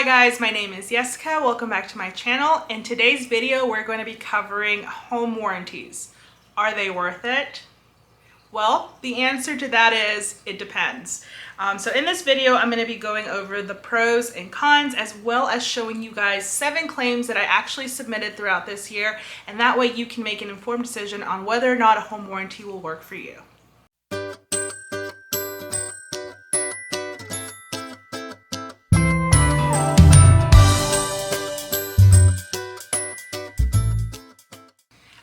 Hi guys, my name is Yessica. Welcome back to my channel. In today's video, we're going to be covering home warranties. Are they worth it? Well, the answer to that is it depends. So in this video, I'm going to be going over the pros and cons as well as showing you guys 7 claims that I actually submitted throughout this year, and that way you can make an informed decision on whether or not a home warranty will work for you.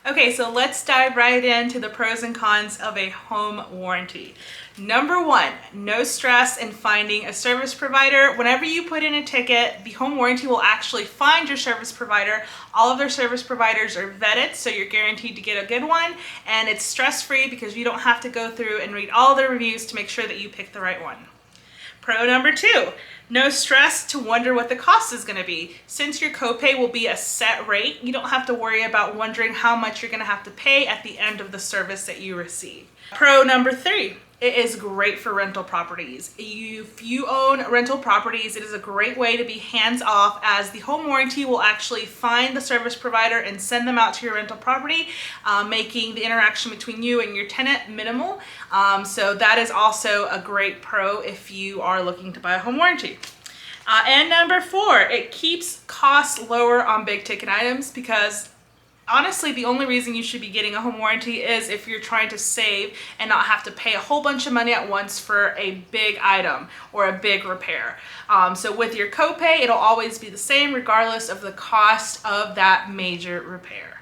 Okay, so let's dive right into the pros and cons of a home warranty. Number 1, no stress in finding a service provider. Whenever you put in a ticket, the home warranty will actually find your service provider. All of their service providers are vetted, so you're guaranteed to get a good one, and it's stress-free because you don't have to go through and read all the reviews to make sure that you pick the right one. Pro number 2, no stress to wonder what the cost is going to be. Since your copay will be a set rate, you don't have to worry about wondering how much you're going to have to pay at the end of the service that you receive. Pro number 3, it is great for rental properties. If you own rental properties, it is a great way to be hands-off, as the home warranty will actually find the service provider and send them out to your rental property, making the interaction between you and your tenant minimal. So that is also a great pro if you are looking to buy a home warranty. And number 4, it keeps costs lower on big ticket items, because honestly, the only reason you should be getting a home warranty is if you're trying to save and not have to pay a whole bunch of money at once for a big item or a big repair. So with your copay, it'll always be the same regardless of the cost of that major repair.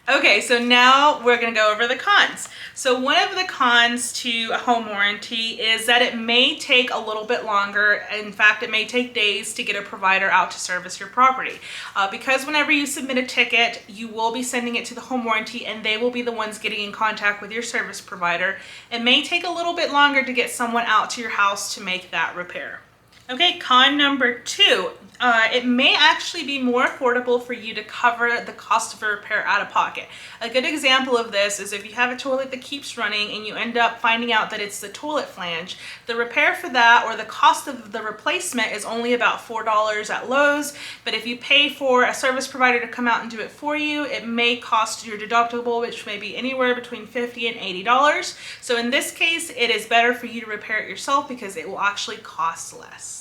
Okay, so now we're going to go over the cons. So one of the cons to a home warranty is that it may take a little bit longer. In fact, it may take days to get a provider out to service your property. Because whenever you submit a ticket, you will be sending it to the home warranty and they will be the ones getting in contact with your service provider. It may take a little bit longer to get someone out to your house to make that repair. Okay, con number 2, it may actually be more affordable for you to cover the cost of a repair out of pocket. A good example of this is if you have a toilet that keeps running and you end up finding out that it's the toilet flange, the repair for that or the cost of the replacement is only about $4 at Lowe's, but if you pay for a service provider to come out and do it for you, it may cost your deductible, which may be anywhere between $50 and $80. So in this case, it is better for you to repair it yourself because it will actually cost less.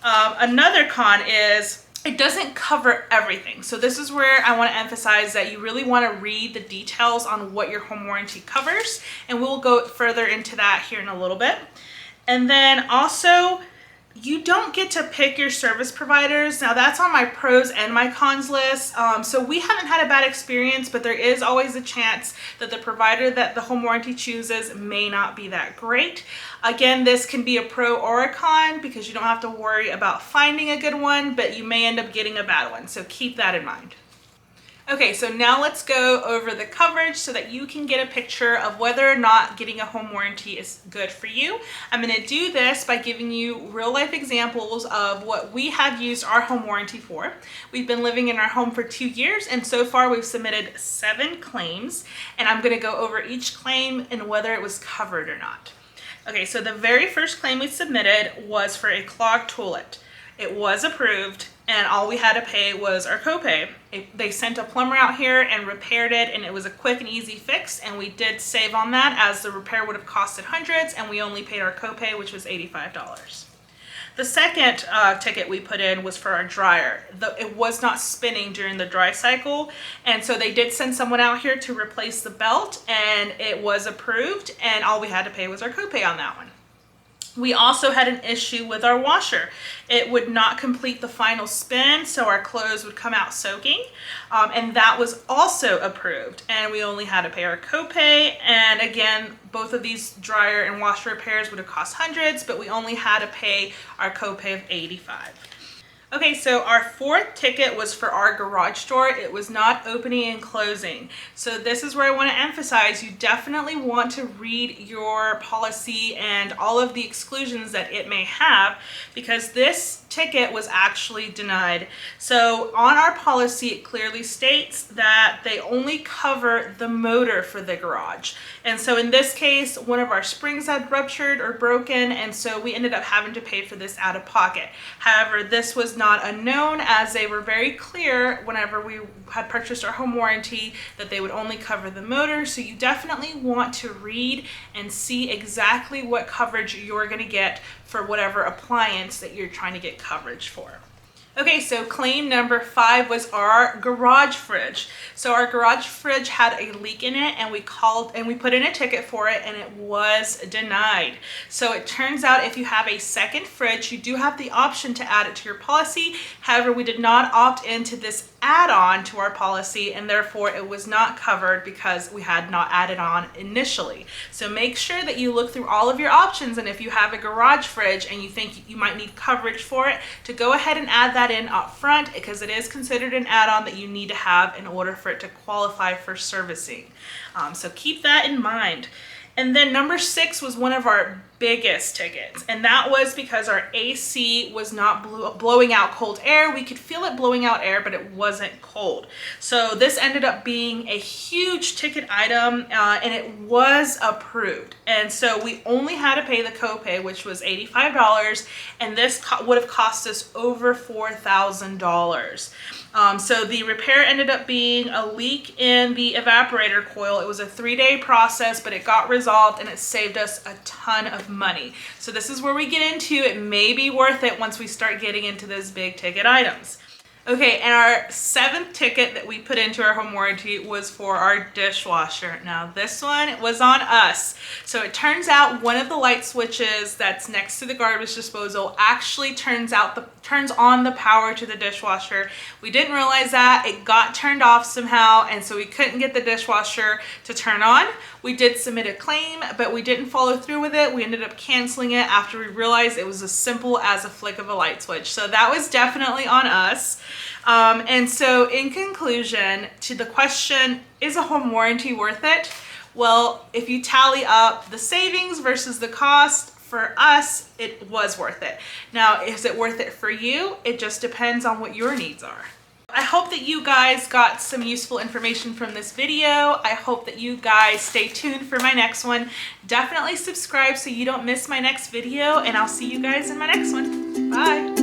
Another con is it doesn't cover everything. So this is where I want to emphasize that you really want to read the details on what your home warranty covers, and we'll go further into that here in a little bit. And then also, you don't get to pick your service providers. Now that's on my pros and my cons list. So we haven't had a bad experience, but there is always a chance that the provider that the home warranty chooses may not be that great. Again, this can be a pro or a con because you don't have to worry about finding a good one, but you may end up getting a bad one. So keep that in mind. Okay, so now let's go over the coverage so that you can get a picture of whether or not getting a home warranty is good for you. I'm going to do this by giving you real life examples of what we have used our home warranty for. We've been living in our home for 2 years, and so far we've submitted 7 claims, and I'm going to go over each claim and whether it was covered or not. Okay, so the very first claim we submitted was for a clogged toilet. It was approved, and all we had to pay was our copay. They sent a plumber out here and repaired it, and it was a quick and easy fix, and we did save on that, as the repair would have costed hundreds, and we only paid our copay, which was $85. The second ticket we put in was for our dryer. It was not spinning during the dry cycle, and so they did send someone out here to replace the belt, and it was approved, and all we had to pay was our copay on that one. We also had an issue with our washer. It would not complete the final spin, so our clothes would come out soaking, and that was also approved, and we only had to pay our copay. And again, both of these dryer and washer repairs would have cost hundreds, but we only had to pay our copay of $85. Okay, so our fourth ticket was for our garage door. It was not opening and closing. So this is where I want to emphasize, you definitely want to read your policy and all of the exclusions that it may have, because this ticket was actually denied. So on our policy, it clearly states that they only cover the motor for the garage. And so in this case, one of our springs had ruptured or broken, and so we ended up having to pay for this out of pocket. However, this was not a known, as they were very clear whenever we had purchased our home warranty that they would only cover the motor. So you definitely want to read and see exactly what coverage you're going to get for whatever appliance that you're trying to get coverage for. Okay, so claim number 5 was our garage fridge. So our garage fridge had a leak in it, and we called and we put in a ticket for it, and it was denied. So it turns out if you have a second fridge, you do have the option to add it to your policy. However, we did not opt into this add-on to our policy, and therefore it was not covered because we had not added on initially. So make sure that you look through all of your options, and if you have a garage fridge and you think you might need coverage for it, to go ahead and add that in up front, because it is considered an add-on that you need to have in order for it to qualify for servicing. So keep that in mind. And then number 6 was one of our biggest tickets, and that was because our AC was not blowing out cold air. We could feel it blowing out air, but it wasn't cold. So this ended up being a huge ticket item, and it was approved. And so we only had to pay the copay, which was $85, and this would have cost us over $4,000. So the repair ended up being a leak in the evaporator coil. It was a 3-day process, but it got resolved, and it saved us a ton of money. So this is where we get into it may be worth it once we start getting into those big ticket items. Okay, and our 7th ticket that we put into our home warranty was for our dishwasher. Now this one was on us. So it turns out one of the light switches that's next to the garbage disposal actually turns on the power to the dishwasher. We didn't realize that. It got turned off somehow, and so we couldn't get the dishwasher to turn on. We did submit a claim, but we didn't follow through with it. We ended up canceling it after we realized it was as simple as a flick of a light switch. So that was definitely on us. And so in conclusion to the question, is a home warranty worth it? Well, if you tally up the savings versus the cost, for us, it was worth it. Now, is it worth it for you? It just depends on what your needs are. I hope that you guys got some useful information from this video. I hope that you guys stay tuned for my next one. Definitely subscribe so you don't miss my next video, and I'll see you guys in my next one. Bye.